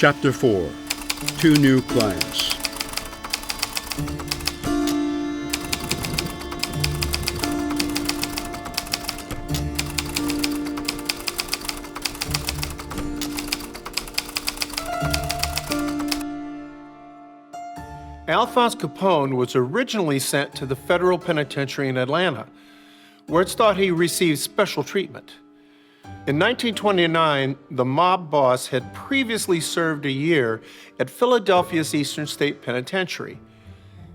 Chapter 4. Two New Clients. Alphonse Capone was originally sent to the federal penitentiary in Atlanta, where it's thought he received special treatment. In 1929, the mob boss had previously served a year at Philadelphia's Eastern State Penitentiary.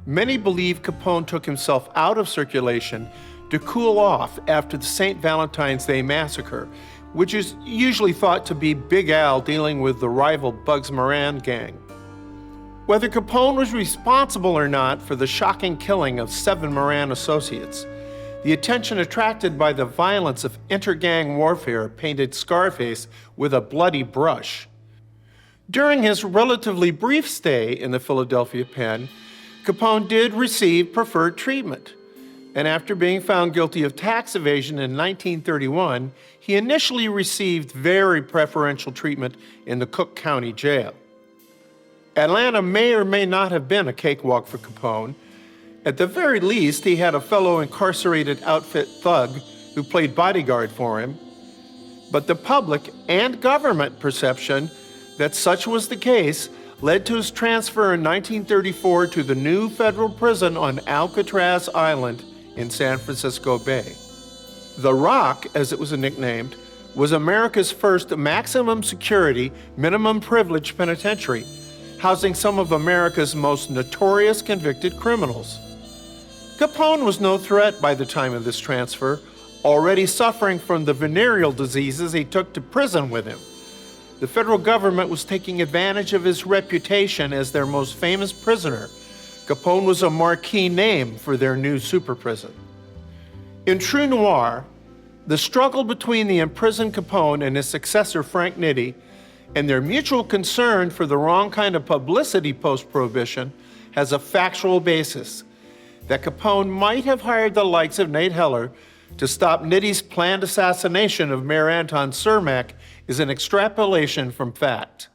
Many believe Capone took himself out of circulation to cool off after the St. Valentine's Day Massacre, which is usually thought to be Big Al dealing with the rival Bugs Moran gang. Whether Capone was responsible or not for the shocking killing of 7 Moran associates, the attention attracted by the violence of inter-gang warfare painted Scarface with a bloody brush. During his relatively brief stay in the Philadelphia pen, Capone did receive preferred treatment, and after being found guilty of tax evasion in 1931, he initially received very preferential treatment in the Cook County Jail. Atlanta may or may not have been a cakewalk for Capone. At the very least, he had a fellow incarcerated outfit thug who played bodyguard for him. But the public and government perception that such was the case led to his transfer in 1934 to the new federal prison on Alcatraz Island in San Francisco Bay. The Rock, as it was nicknamed, was America's first maximum security, minimum privilege penitentiary, housing some of America's most notorious convicted criminals. Capone was no threat by the time of this transfer, already suffering from the venereal diseases he took to prison with him. The federal government was taking advantage of his reputation as their most famous prisoner. Capone was a marquee name for their new super prison. In TRUE NOIR, the struggle between the imprisoned Capone and his successor Frank Nitti, and their mutual concern for the wrong kind of publicity post-Prohibition, has a factual basis. That Capone might have hired the likes of Nate Heller to stop Nitti's planned assassination of Mayor Anton Cermak is an extrapolation from fact.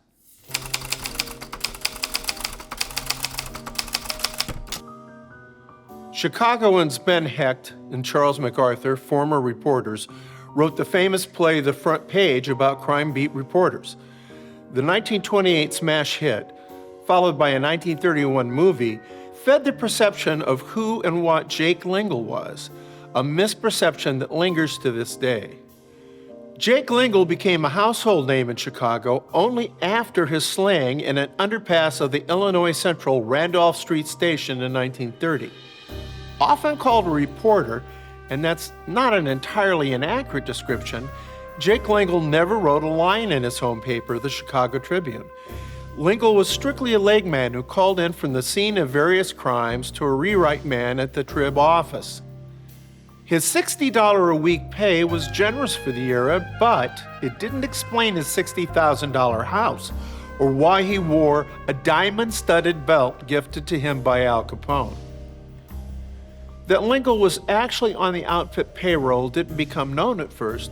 Chicagoans Ben Hecht and Charles MacArthur, former reporters, wrote the famous play The Front Page about crime beat reporters. The 1928 smash hit, followed by a 1931 movie, fed the perception of who and what Jake Lingle was, a misperception that lingers to this day. Jake Lingle became a household name in Chicago only after his slaying in an underpass of the Illinois Central Randolph Street Station in 1930. Often called a reporter, and that's not an entirely inaccurate description, Jake Lingle never wrote a line in his home paper, the Chicago Tribune. Lingle was strictly a legman who called in from the scene of various crimes to a rewrite man at the Trib office. His $60 a week pay was generous for the era, but it didn't explain his $60,000 house or why he wore a diamond-studded belt gifted to him by Al Capone. That Lingle was actually on the outfit payroll didn't become known at first.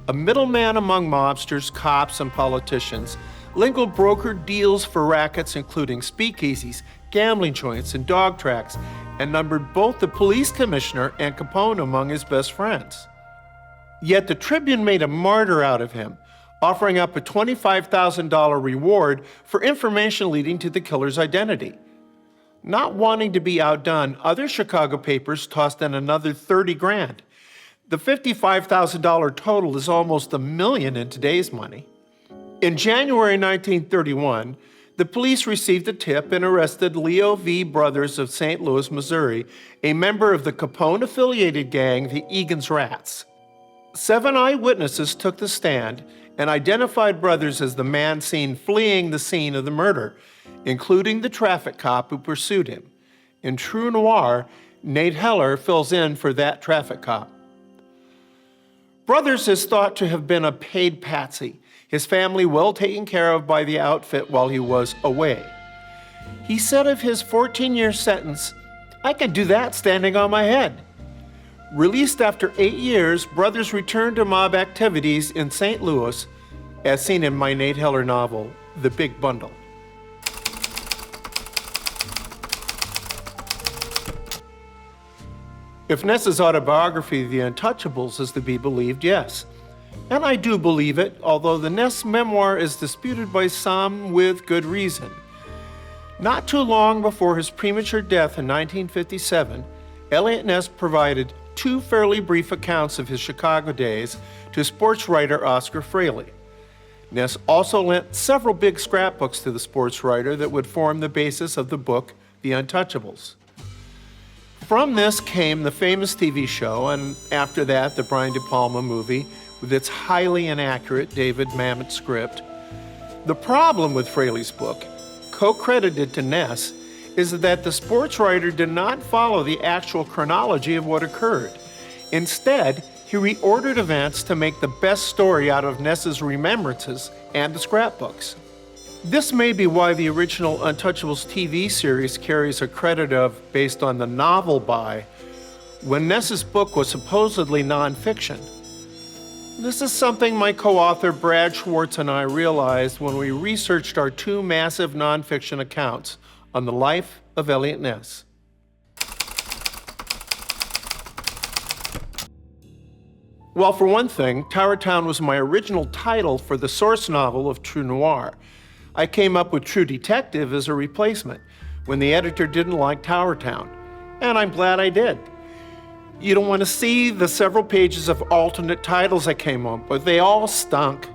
A middleman among mobsters, cops, and politicians, Lingle brokered deals for rackets including speakeasies, gambling joints, and dog tracks, and numbered both the police commissioner and Capone among his best friends. Yet the Tribune made a martyr out of him, offering up a $25,000 reward for information leading to the killer's identity. Not wanting to be outdone, other Chicago papers tossed in another $30,000. The $55,000 total is almost $1 million in today's money. In January 1931, the police received a tip and arrested Leo V. Brothers of St. Louis, Missouri, a member of the Capone-affiliated gang, the Egan's Rats. 7 eyewitnesses took the stand and identified Brothers as the man seen fleeing the scene of the murder, including the traffic cop who pursued him. In TRUE NOIR, Nate Heller fills in for that traffic cop. Brothers is thought to have been a paid patsy, his family well taken care of by the outfit while he was away. He said of his 14-year sentence, "I can do that standing on my head." Released after 8 years, Brothers returned to mob activities in St. Louis, as seen in my Nate Heller novel, the big bundle. If Ness's autobiography, The Untouchables, is to be believed, yes. And I do believe it, although the Ness memoir is disputed by some with good reason. Not too long before his premature death in 1957, Eliot Ness provided two fairly brief accounts of his Chicago days to sports writer Oscar Fraley. Ness also lent several big scrapbooks to the sports writer that would form the basis of the book, The Untouchables. From this came the famous TV show, and after that, the Brian De Palma movie with its highly inaccurate David Mamet script. The problem with Fraley's book, co-credited to Ness, is that the sports writer did not follow the actual chronology of what occurred. Instead, he reordered events to make the best story out of Ness's remembrances and the scrapbooks. This may be why the original Untouchables TV series carries a credit of based on the novel by, when Ness's book was supposedly nonfiction. This is something my co-author Brad Schwartz and I realized when we researched our two massive nonfiction accounts on the life of Eliot Ness. Well, for one thing, Tower Town was my original title for the source novel of True Noir. I came up with True Detective as a replacement when the editor didn't like Tower Town, and I'm glad I did. You don't want to see the several pages of alternate titles I came up with. They all stunk.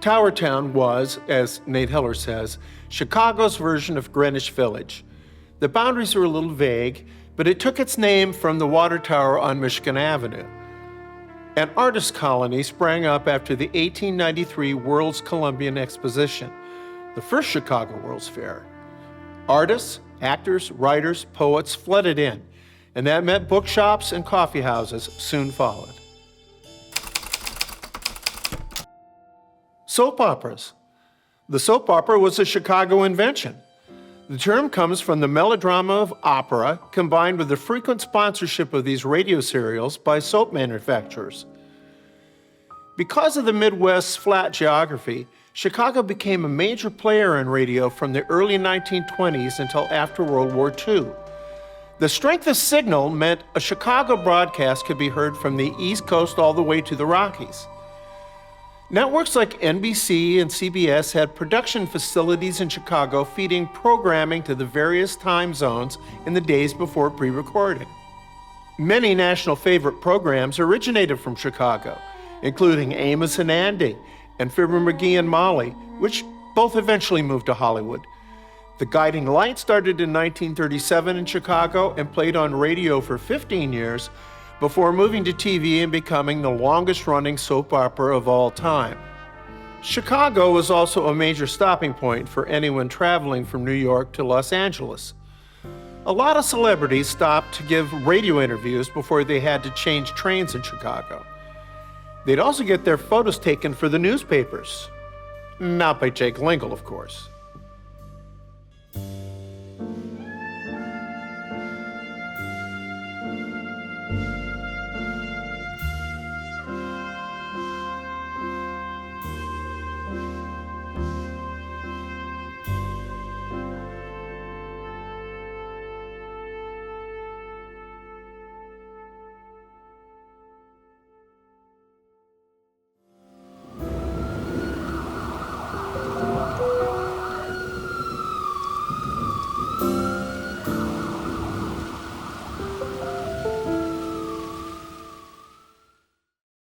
Tower Town was, as Nate Heller says, Chicago's version of Greenwich Village. The boundaries were a little vague, but it took its name from the water tower on Michigan Avenue. An artist colony sprang up after the 1893 World's Columbian Exposition, the first Chicago World's Fair. Artists, actors, writers, poets flooded in, and that meant bookshops and coffee houses soon followed. Soap operas. The soap opera was a Chicago invention. The term comes from the melodrama of opera combined with the frequent sponsorship of these radio serials by soap manufacturers. Because of the Midwest's flat geography, Chicago became a major player in radio from the early 1920s until after World War II. The strength of signal meant a Chicago broadcast could be heard from the East Coast all the way to the Rockies. Networks like NBC and CBS had production facilities in Chicago feeding programming to the various time zones in the days before pre-recording. Many national favorite programs originated from Chicago, including Amos and Andy and Fibber McGee and Molly, which both eventually moved to Hollywood. The Guiding Light started in 1937 in Chicago and played on radio for 15 years before moving to TV and becoming the longest-running soap opera of all time. Chicago was also a major stopping point for anyone traveling from New York to Los Angeles. A lot of celebrities stopped to give radio interviews before they had to change trains in Chicago. They'd also get their photos taken for the newspapers. Not by Jake Lingle, of course.